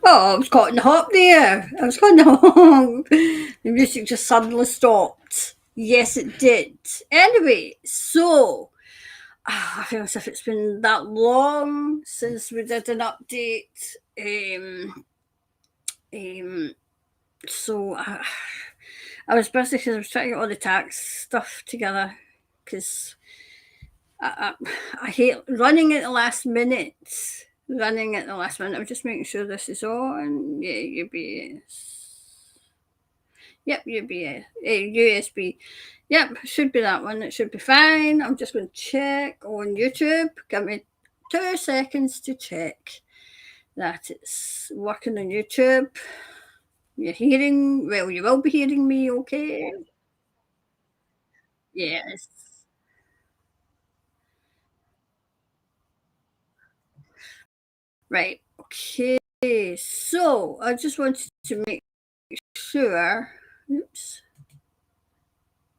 Oh, I was caught in the hop there. I was caught in the hop. The music just suddenly stopped. Yes, it did. Anyway, so I feel as if it's been that long since we did an update. Um, so I was busy because I was trying to get all the tax stuff together because I hate running at the last minute. Running at the last minute. I'm just making sure this is on. Yeah, UBS. Yep, UBS. USB. Yep, should be that one. It should be fine. I'm just going to check on YouTube. Give me 2 seconds to check that it's working on YouTube. You're hearing, well, you will be hearing me okay. Yes. Right. Okay. So I just wanted to make sure, oops,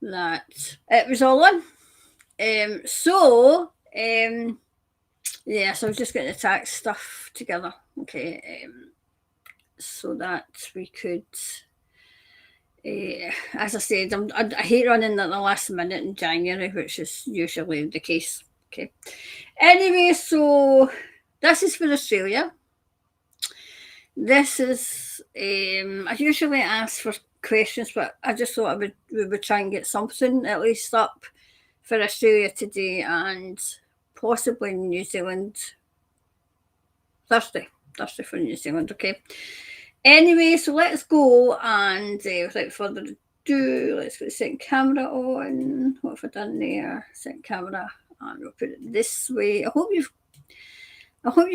that it was all on. Yeah, so I was just getting the tax stuff together. Okay. So that we could, as I said, I hate running at the last minute in January, which is usually the case. Okay. Anyway, so this is for Australia. This is, I usually ask for questions, but I just thought we would try and get something at least up for Australia today and possibly New Zealand Thursday. Thursday for New Zealand, okay. Anyway, so let's go and without further ado, let's get the second camera on. What have I done there? Second camera, and we'll put it this way. I hope you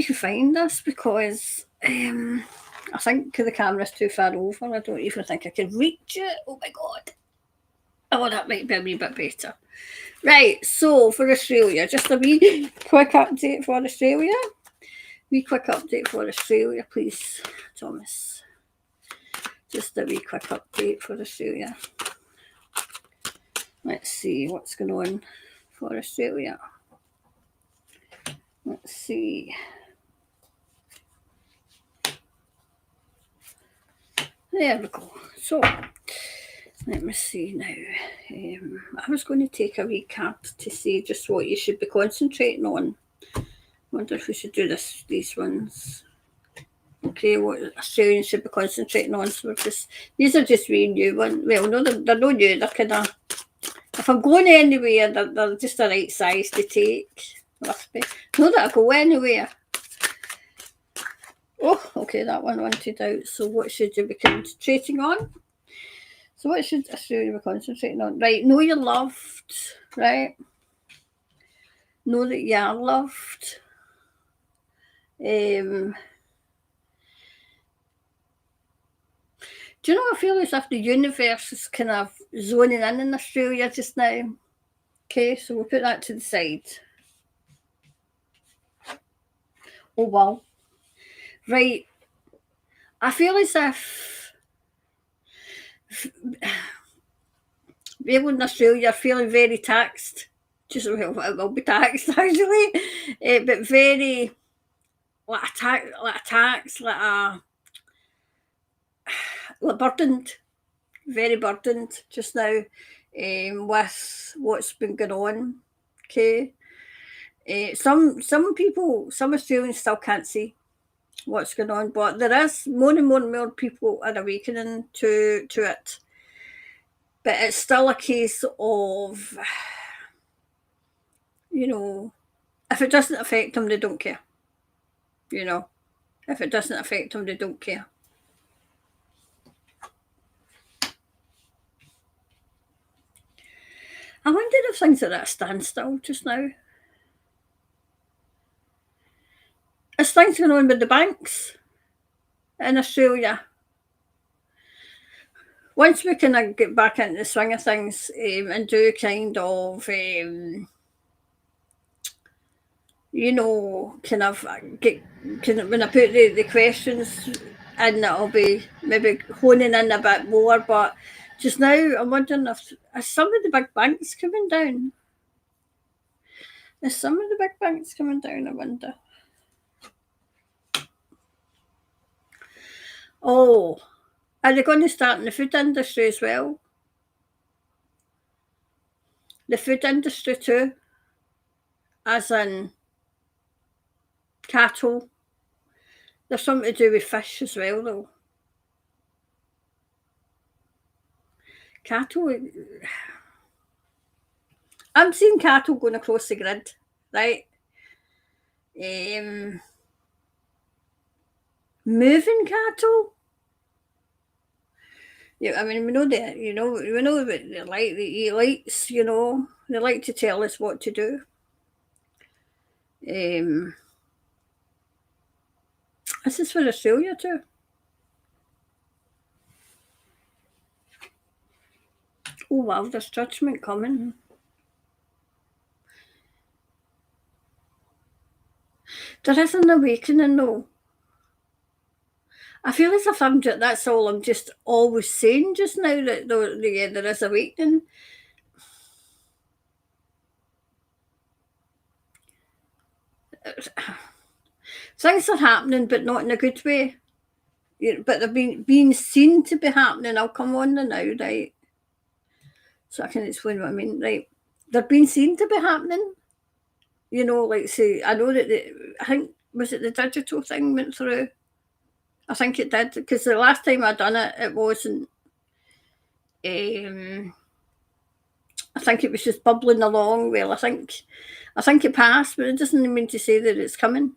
can find this because I think the camera's too far over. I don't even think I can reach it. Oh my god. Oh, that might be a wee bit better. Right, so for Australia, just a wee quick update for Australia. Wee quick update for Australia, please, Thomas. Just a wee quick update for Australia. Let's see what's going on for Australia. Let's see. There we go. So, let me see now. I was going to take a wee card to see just what you should be concentrating on. Wonder if we should do these ones. Okay, what Australians should be concentrating on. So these are just wee new ones. Well, no, they're no new. They're kind of, if I'm going anywhere, they're just the right size to take. Must be. Not that I go anywhere. Oh, okay, that one wanted out. So what should you be concentrating on? So what should Australia be concentrating on? Right, know you're loved, right? Know that you are loved. Do you know, I feel as if the universe is kind of zoning in Australia just now. Okay, so we'll put that to the side. Oh, wow. Right. I feel as if people in Australia are feeling very taxed. Just, well, it will be taxed actually, but very like burdened, very burdened just now with what's been going on. Okay, some people, some Australians still can't see what's going on, but there is more and more people are awakening to it. But it's still a case of, you know, if it doesn't affect them, they don't care. You know, if it doesn't affect them, they don't care. I wonder if things are at a standstill just now. Is things going on with the banks in Australia? Once we kind of get back into the swing of things and do kind of, kind of get kind of when I put the questions in, it'll be maybe honing in a bit more. But just now, I'm wondering if are some of the big banks coming down? Is some of the big banks coming down? I wonder. Oh, are they going to start in the food industry as well? The food industry too, as in cattle. There's something to do with fish as well, though. Cattle. I'm seeing cattle going across the grid, right? Um, moving cattle. Yeah, I mean, we know that. We know that they like the elites. They like to tell us what to do. This is for Australia too. Oh wow, there's judgment coming. There is an awakening though. I feel as if that's all I'm just always saying just now, that there is awakening. Things are happening, but not in a good way. But they're being seen to be happening. I'll come on now, right? So I can explain what I mean, right? They're being seen to be happening. Like say, I know that I think, was it the digital thing went through? I think it did, because the last time I done it, it wasn't. I think it was just bubbling along. Well, I think it passed, but it doesn't mean to say that it's coming.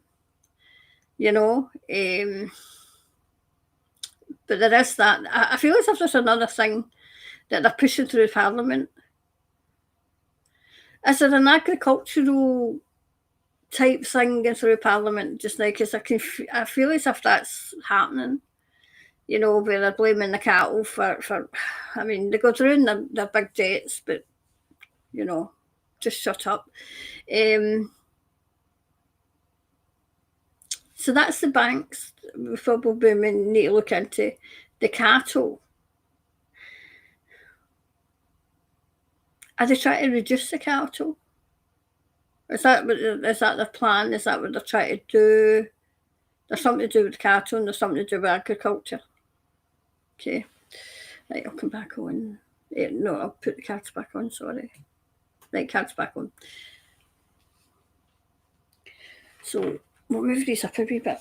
But there is that. I feel as if there's another thing that they're pushing through Parliament. Is there an agricultural type thing going through Parliament just now? Because I feel as if that's happening. Where they're blaming the cattle for. I mean, they go through in their big jets, but just shut up. So that's the banks. We probably need to look into the cattle. Are they trying to reduce the cattle? Is that their plan? Is that what they're trying to do? There's something to do with cattle and there's something to do with agriculture. Okay. Right, I'll come back on. No, I'll put the cards back on, sorry. Right, cards back on. So we'll move these up a wee bit.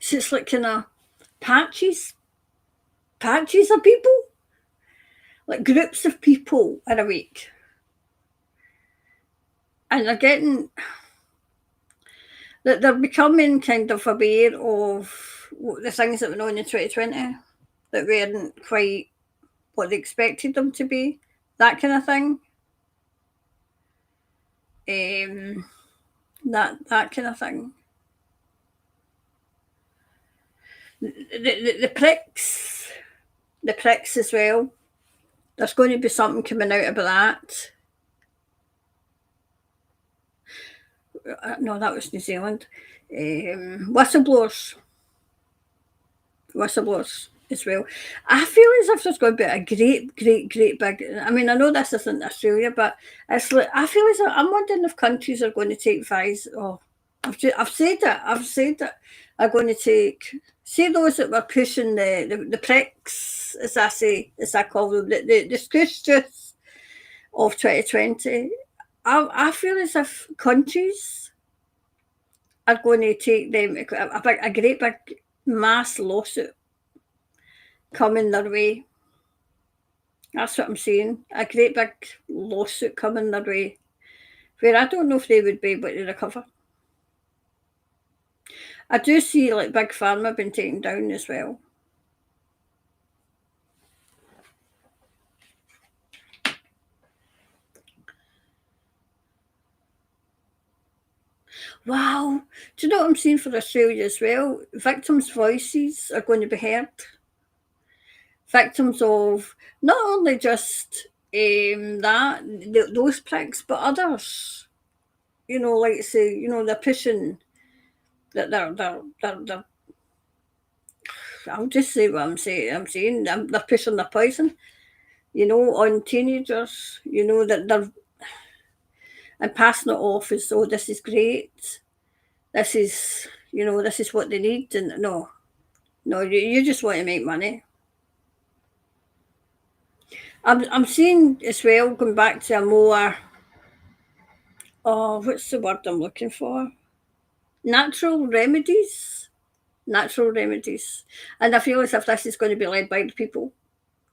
So it's like kind of patches of people, like groups of people in a week, and they're becoming kind of aware of the things that went on in 2020 that weren't quite what they expected them to be, that kind of thing. That kind of thing. The pricks as well. There's going to be something coming out about that. No, that was New Zealand. Whistleblowers as well. I feel as if there's going to be a great big. I mean, I know this isn't Australia, but it's like I feel as if I'm wondering if countries are going to take advice. Oh, I've said it. Are going to take. See those that were pushing the pricks, as I call them, the scoosters of 2020. I feel as if countries are going to take them a great big mass lawsuit coming their way. That's what I'm saying. A great big lawsuit coming their way, where I don't know if they would be able to recover. I do see like Big Pharma being taken down as well. Wow. Do you know what I'm seeing for Australia as well? Victims' voices are going to be heard. Victims of not only just those pricks, but others, like say, they're pushing that they're I'll just say what I'm saying, they're pushing the poison, on teenagers, that they're and passing it off as though this is great. This is, this is what they need. And no, you just want to make money. I'm seeing as well, going back to a more, what's the word I'm looking for? Natural remedies. Natural remedies. And I feel as if this is going to be led by the people.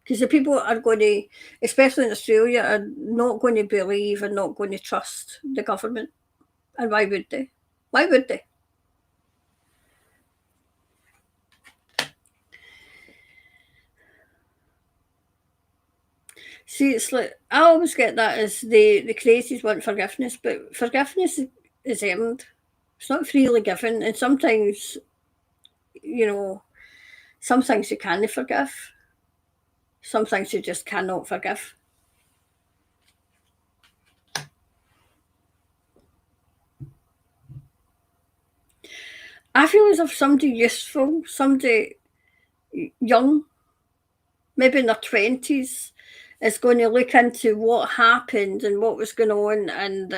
Because the people are going to, especially in Australia, are not going to believe and not going to trust the government. And why would they? Why would they? See, it's like I always get that as the crazies want forgiveness, but forgiveness is earned. It's not freely given, and sometimes, you know, some things you can forgive, some things you just cannot forgive. I feel as if somebody useful, somebody young, maybe in their 20s, is going to look into what happened and what was going on and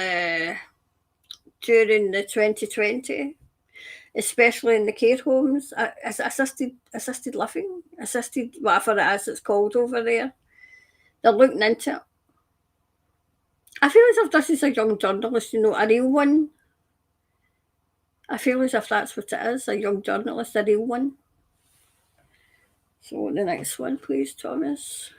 during the 2020, especially in the care homes, assisted living, assisted whatever it is it's called over there. They're looking into it. I feel as if this is a young journalist, a real one. I feel as if that's what it is, a young journalist, a real one. So the next one, please, Thomas.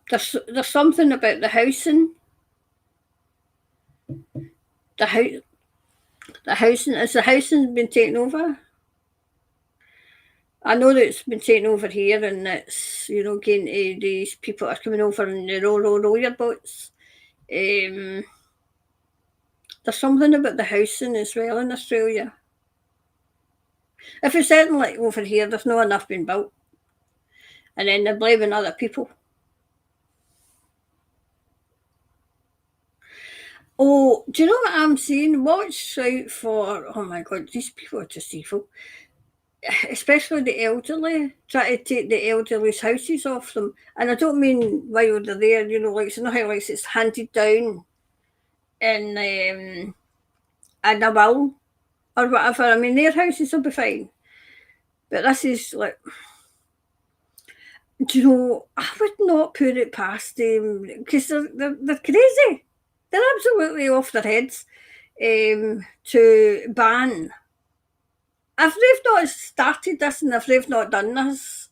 There's something about the housing. The house, the housing, has the housing been taken over? I know that it's been taken over here, and it's getting these people are coming over in the row your boats. There's something about the housing as well in Australia. If it's something like over here, there's not enough being built, and then they're blaming other people. Oh, do you know what I'm saying? Watch out for, oh my God, these people are just evil. Especially the elderly, try to take the elderly's houses off them. And I don't mean while they're there, like it's not how like it's handed down in a will or whatever. I mean, their houses will be fine. But this is like, I would not put it past them because they're crazy. They're absolutely off their heads to ban. If they've not started this and if they've not done this,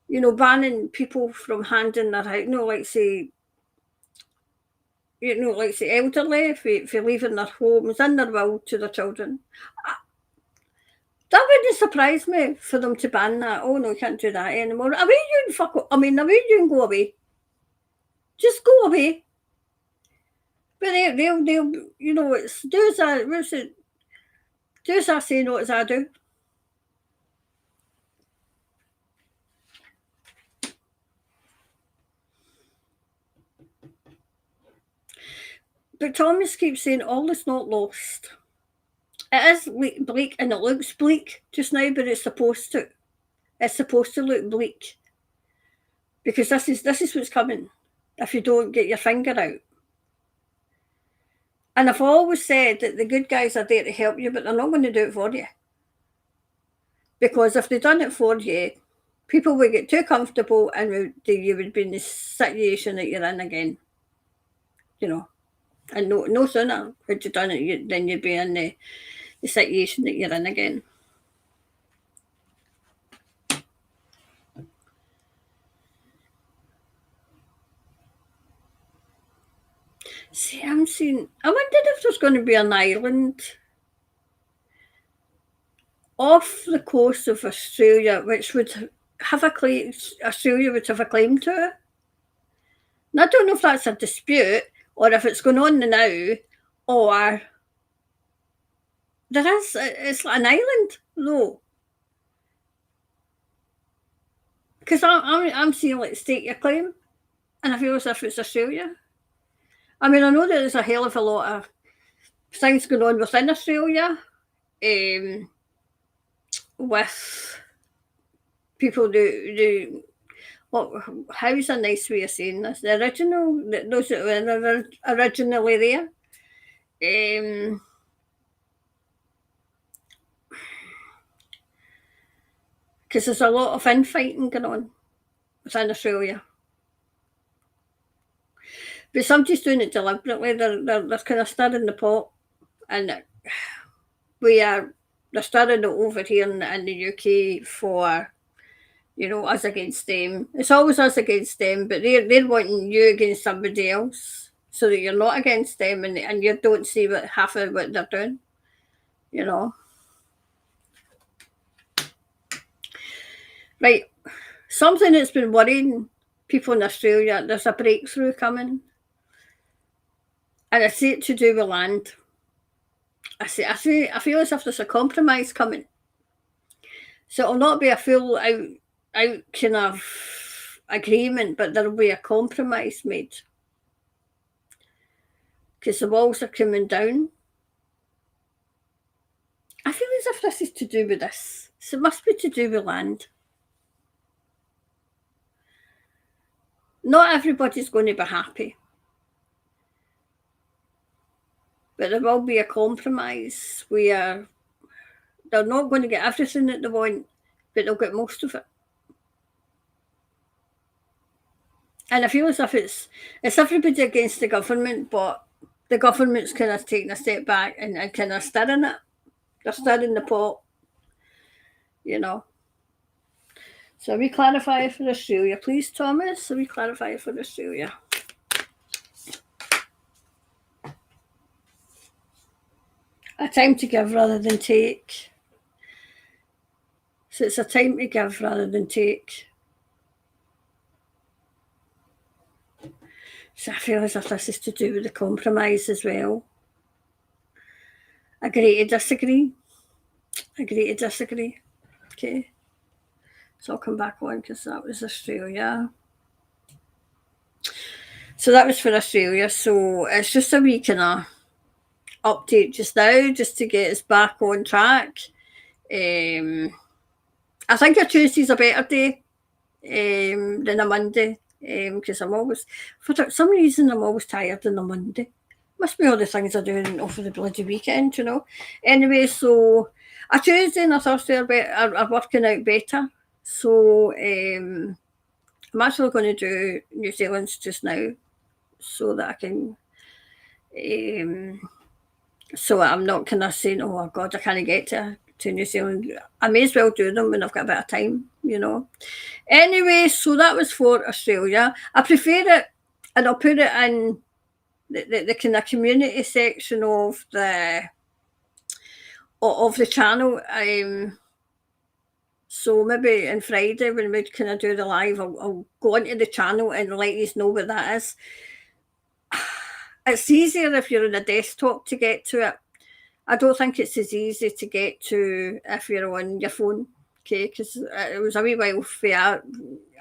banning people from handing their house, like say elderly for leaving their homes in their will to their children. That wouldn't surprise me for them to ban that. Oh no, you can't do that anymore. Away you and fuck. Away you and go away. Just go away. But they'll it's do as I what's it? Do as I say, not as I do. But Thomas keeps saying all is not lost. It is bleak and it looks bleak just now, but it's supposed to. It's supposed to look bleak. Because this is what's coming if you don't get your finger out. And I've always said that the good guys are there to help you, but they're not going to do it for you. Because if they'd done it for you, people would get too comfortable and you would be in the situation that you're in again. And no sooner had you done it than you'd be in the situation that you're in again. See, I wondered if there's going to be an island. off the coast of Australia, which would have a claim, Australia would have a claim to it. And I don't know if that's a dispute or if it's going on now, or there is, it's like an island, though. Because I'm seeing like state your claim, and I feel as if it's Australia. I mean, I know that there's a hell of a lot of things going on within Australia, with people do well, how's a nice way of saying this? The original, those that were originally there. Because there's a lot of infighting going on within Australia. But somebody's doing it deliberately. They're kind of stirring the pot, and they're stirring it over here in the UK for, you know, us against them. It's always us against them, but they're wanting you against somebody else so that you're not against them, and you don't see what half of what they're doing, you know. Right, something that's been worrying people in Australia, there's a breakthrough coming, and I see it to do with land. I feel as if there's a compromise coming. So it'll not be a full out kind of agreement, but there'll be a compromise made. Because the walls are coming down. I feel as if this is to do with this. So it must be to do with land. Not everybody's going to be happy. But there will be a compromise where they're not going to get everything that they want, but they'll get most of it. And I feel as if it's everybody against the government, but the government's kind of taking a step back and kind of stirring it. They're stirring the pot, you know. So we clarify for Australia, please, Thomas. So we clarify for Australia. A time to give rather than take. So it's a time to give rather than take. So I feel as if this is to do with the compromise as well. Agree to disagree. Agree to disagree. Okay. So I'll come back on because that was Australia. So that was for Australia. So it's just a wee kind of update just now, just to get us back on track. I think a Tuesday's a better day than a Monday, because I'm always, for some reason, I'm always tired on a Monday. Must be all the things I'm doing over the bloody weekend, you know. Anyway, so a Tuesday and a Thursday are working out better. So I'm actually going to do New Zealand's just now so that I can, so I'm not kind of saying, oh God, I can't get to New Zealand. I may as well do them when I've got a bit of time, you know. Anyway, so that was for Australia. I prefer it, and I'll put it in the kind of community section of the channel. So maybe on Friday when we kind of do the live, I'll go into the channel and let you know what that is. It's easier if you're on a desktop to get to it. I don't think it's as easy to get to if you're on your phone, okay? Because it was a wee while before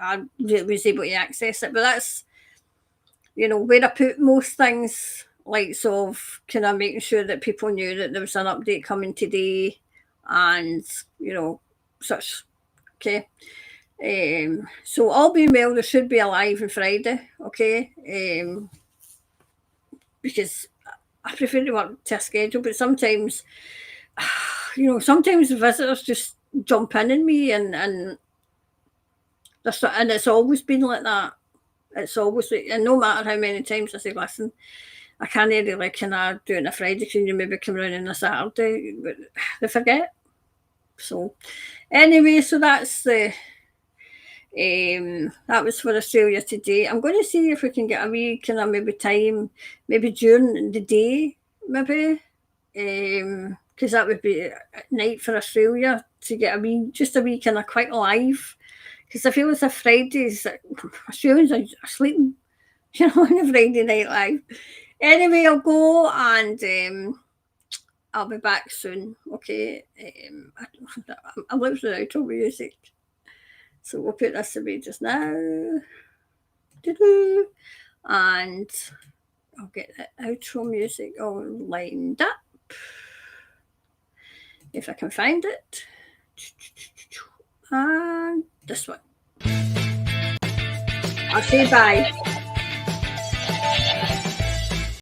I was able to access it. But that's, you know, where I put most things, like sort of kind of making sure that people knew that there was an update coming today, and, you know, such, okay? So all being well, there should be a live on Friday, okay? Because I prefer to work to a schedule, but sometimes, you know, sometimes the visitors just jump in on me, and it's always been like that. It's always, and no matter how many times I say, listen, I can't really kind of do it on a Friday, can you maybe come around on a Saturday? But they forget. So anyway, so that's the that was for Australia today. I'm going to see if we can get a wee kind of maybe time, maybe during the day, maybe. because that would be at night for Australia to get just a wee kind of quick live. Because I feel it's a Fridays, Australians are sleeping, on a Friday night live. Anyway, I'll go and I'll be back soon. Okay, I'm literally out of music, so we'll put this away just now. And I'll get the outro music all lined up if I can find it. And this one. I'll say bye.